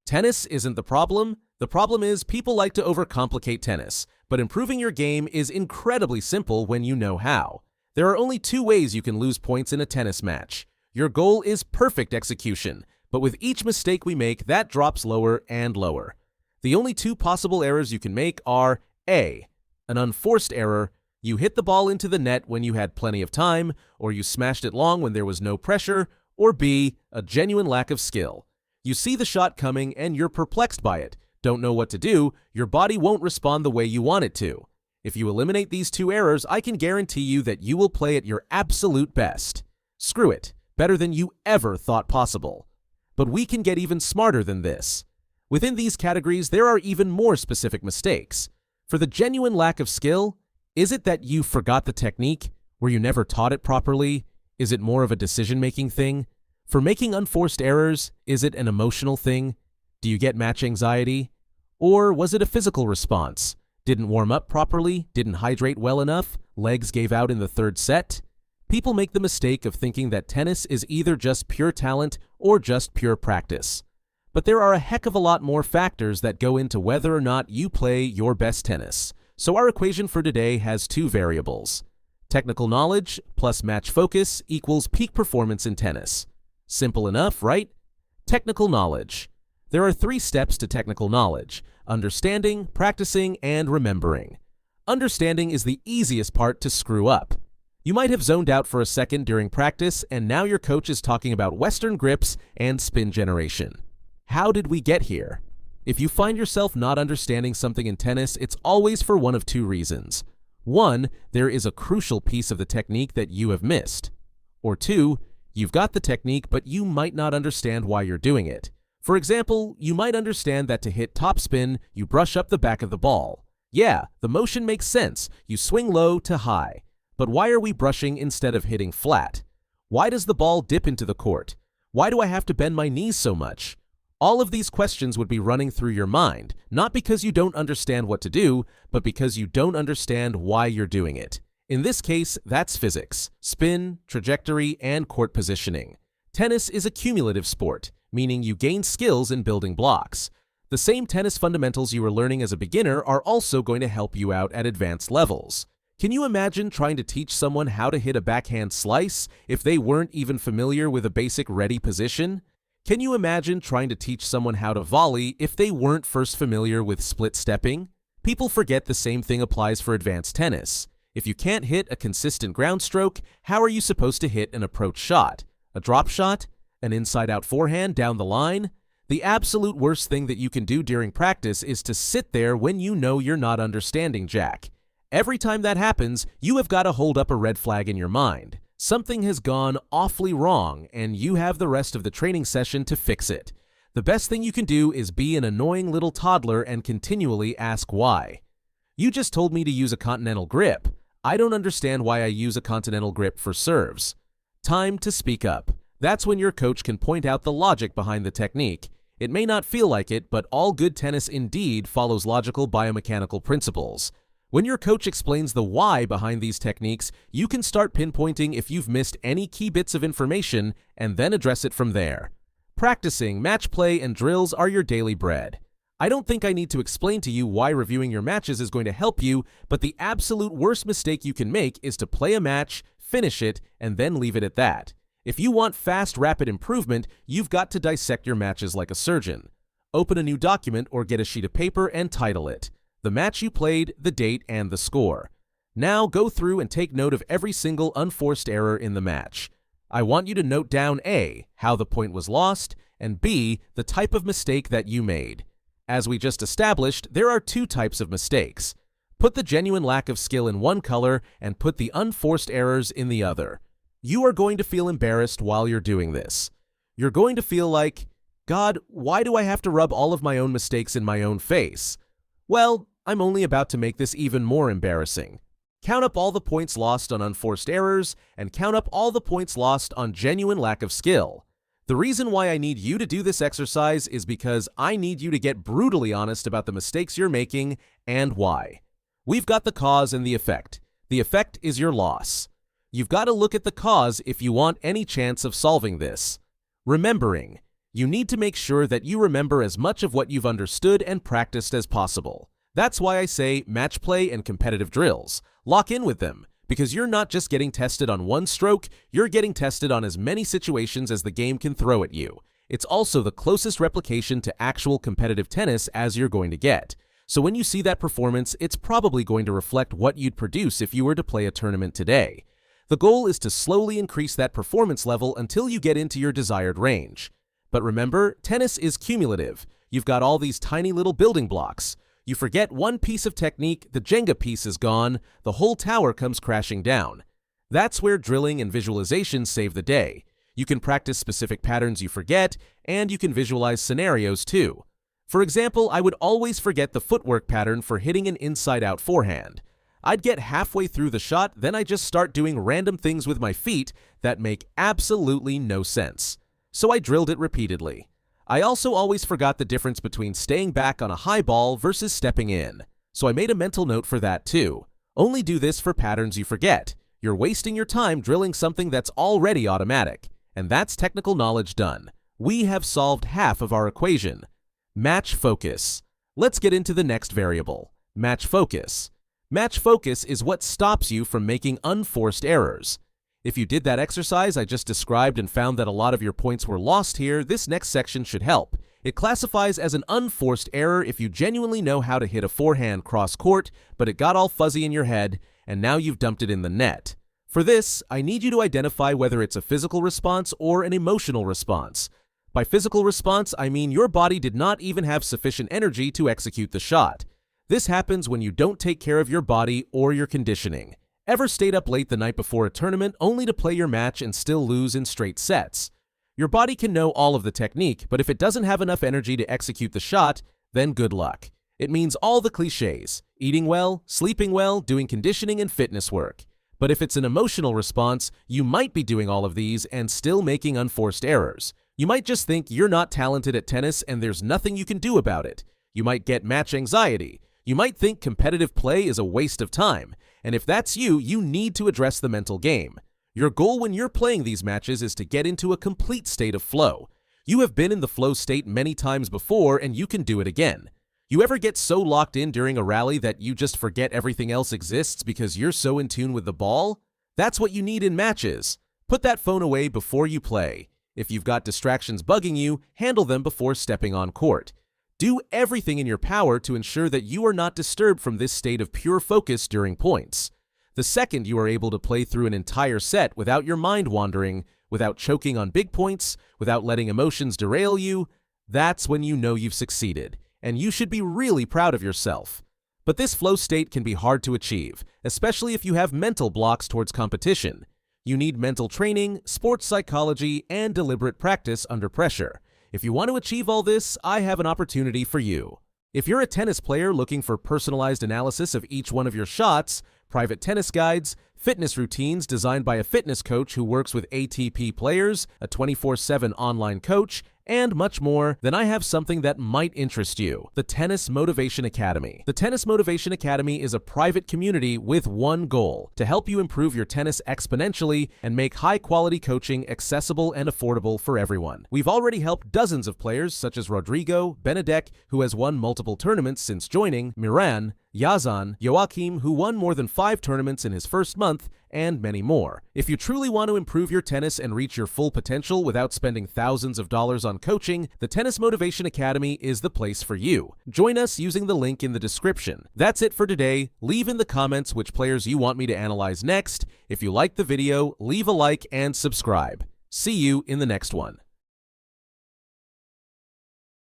Tennis isn't the problem is people like to overcomplicate tennis, but improving your game is incredibly simple when you know how. There are only two ways you can lose points in a tennis match. Your goal is perfect execution, but with each mistake we make, that drops lower and lower. The only two possible errors you can make are A. An unforced error. You hit the ball into the net when you had plenty of time, or you smashed it long when there was no pressure, or B. A genuine lack of skill. You see the shot coming and you're perplexed by it. Don't know what to do, your body won't respond the way you want it to. If you eliminate these two errors, I can guarantee you that you will play at your absolute best. Screw it, better than you ever thought possible. But we can get even smarter than this. Within these categories, there are even more specific mistakes. For the genuine lack of skill, is it that you forgot the technique? Were you never taught it properly? Is it more of a decision-making thing? For making unforced errors, is it an emotional thing? Do you get match anxiety? Or was it a physical response? Didn't warm up properly? Didn't hydrate well enough? Legs gave out in the third set? People make the mistake of thinking that tennis is either just pure talent or just pure practice. But there are a heck of a lot more factors that go into whether or not you play your best tennis. So our equation for today has two variables. Technical knowledge plus match focus equals peak performance in tennis. Simple enough, right? Technical knowledge. There are 3 steps to technical knowledge: understanding, practicing, and remembering. Understanding is the easiest part to screw up. You might have zoned out for a second during practice, and now your coach is talking about Western grips and spin generation. How did we get here? If you find yourself not understanding something in tennis, it's always for one of 2 reasons. 1, there is a crucial piece of the technique that you have missed. Or 2, you've got the technique, but you might not understand why you're doing it. For example, you might understand that to hit topspin, you brush up the back of the ball. Yeah, the motion makes sense. You swing low to high. But why are we brushing instead of hitting flat? Why does the ball dip into the court? Why do I have to bend my knees so much? All of these questions would be running through your mind, not because you don't understand what to do, but because you don't understand why you're doing it. In this case, that's physics, spin, trajectory, and court positioning. Tennis is a cumulative sport, meaning you gain skills in building blocks. The same tennis fundamentals you were learning as a beginner are also going to help you out at advanced levels. Can you imagine trying to teach someone how to hit a backhand slice if they weren't even familiar with a basic ready position? Can you imagine trying to teach someone how to volley if they weren't first familiar with split stepping? People forget the same thing applies for advanced tennis. If you can't hit a consistent ground stroke, how are you supposed to hit an approach shot? A drop shot? An inside-out forehand down the line? The absolute worst thing that you can do during practice is to sit there when you know you're not understanding jack. Every time that happens, you have got to hold up a red flag in your mind. Something has gone awfully wrong, and you have the rest of the training session to fix it. The best thing you can do is be an annoying little toddler and continually ask why. You just told me to use a continental grip. I don't understand why I use a continental grip for serves. Time to speak up. That's when your coach can point out the logic behind the technique. It may not feel like it, but all good tennis indeed follows logical biomechanical principles. When your coach explains the why behind these techniques, you can start pinpointing if you've missed any key bits of information and then address it from there. Practicing, match play, and drills are your daily bread. I don't think I need to explain to you why reviewing your matches is going to help you, but the absolute worst mistake you can make is to play a match, finish it, and then leave it at that. If you want fast, rapid improvement, you've got to dissect your matches like a surgeon. Open a new document or get a sheet of paper and title it. The match you played, the date, and the score. Now go through and take note of every single unforced error in the match. I want you to note down A, how the point was lost, and B, the type of mistake that you made. As we just established, there are 2 types of mistakes. Put the genuine lack of skill in one color and put the unforced errors in the other. You are going to feel embarrassed while you're doing this. You're going to feel like, God, why do I have to rub all of my own mistakes in my own face? Well, I'm only about to make this even more embarrassing. Count up all the points lost on unforced errors, and count up all the points lost on genuine lack of skill. The reason why I need you to do this exercise is because I need you to get brutally honest about the mistakes you're making and why. We've got the cause and the effect. The effect is your loss. You've got to look at the cause if you want any chance of solving this. Remembering. You need to make sure that you remember as much of what you've understood and practiced as possible. That's why I say match play and competitive drills. Lock in with them, because you're not just getting tested on one stroke, you're getting tested on as many situations as the game can throw at you. It's also the closest replication to actual competitive tennis as you're going to get. So when you see that performance, it's probably going to reflect what you'd produce if you were to play a tournament today. The goal is to slowly increase that performance level until you get into your desired range. But remember, tennis is cumulative. You've got all these tiny little building blocks. You forget one piece of technique, the Jenga piece is gone, the whole tower comes crashing down. That's where drilling and visualization save the day. You can practice specific patterns you forget, and you can visualize scenarios too. For example, I would always forget the footwork pattern for hitting an inside-out forehand. I'd get halfway through the shot, then I just start doing random things with my feet that make absolutely no sense. So I drilled it repeatedly. I also always forgot the difference between staying back on a high ball versus stepping in. So I made a mental note for that too. Only do this for patterns you forget. You're wasting your time drilling something that's already automatic. And that's technical knowledge done. We have solved half of our equation. Match focus. Let's get into the next variable, match focus. Match focus is what stops you from making unforced errors. If you did that exercise I just described and found that a lot of your points were lost here, this next section should help. It classifies as an unforced error if you genuinely know how to hit a forehand cross-court, but it got all fuzzy in your head, and now you've dumped it in the net. For this, I need you to identify whether it's a physical response or an emotional response. By physical response, I mean your body did not even have sufficient energy to execute the shot. This happens when you don't take care of your body or your conditioning. Ever stayed up late the night before a tournament only to play your match and still lose in straight sets? Your body can know all of the technique, but if it doesn't have enough energy to execute the shot, then good luck. It means all the cliches: eating well, sleeping well, doing conditioning and fitness work. But if it's an emotional response, you might be doing all of these and still making unforced errors. You might just think you're not talented at tennis and there's nothing you can do about it. You might get match anxiety. You might think competitive play is a waste of time. And if that's you, you need to address the mental game. Your goal when you're playing these matches is to get into a complete state of flow. You have been in the flow state many times before and you can do it again. You ever get so locked in during a rally that you just forget everything else exists because you're so in tune with the ball? That's what you need in matches. Put that phone away before you play. If you've got distractions bugging you, handle them before stepping on court. Do everything in your power to ensure that you are not disturbed from this state of pure focus during points. The second you are able to play through an entire set without your mind wandering, without choking on big points, without letting emotions derail you, that's when you know you've succeeded, and you should be really proud of yourself. But this flow state can be hard to achieve, especially if you have mental blocks towards competition. You need mental training, sports psychology, and deliberate practice under pressure. If you want to achieve all this, I have an opportunity for you. If you're a tennis player looking for personalized analysis of each one of your shots, private tennis guides, fitness routines designed by a fitness coach who works with ATP players, a 24/7 online coach, and much more, then I have something that might interest you: the Tennis Motivation Academy. The Tennis Motivation Academy is a private community with one goal: to help you improve your tennis exponentially and make high-quality coaching accessible and affordable for everyone. We've already helped dozens of players such as Rodrigo, Benedek, who has won multiple tournaments since joining, Miran, Yazan, Joachim, who won more than 5 tournaments in his first month, and many more. If you truly want to improve your tennis and reach your full potential without spending thousands of dollars on coaching, the Tennis Motivation Academy is the place for you. Join us using the link in the description. That's it for today. Leave in the comments which players you want me to analyze next. If you liked the video, leave a like and subscribe. See you in the next one.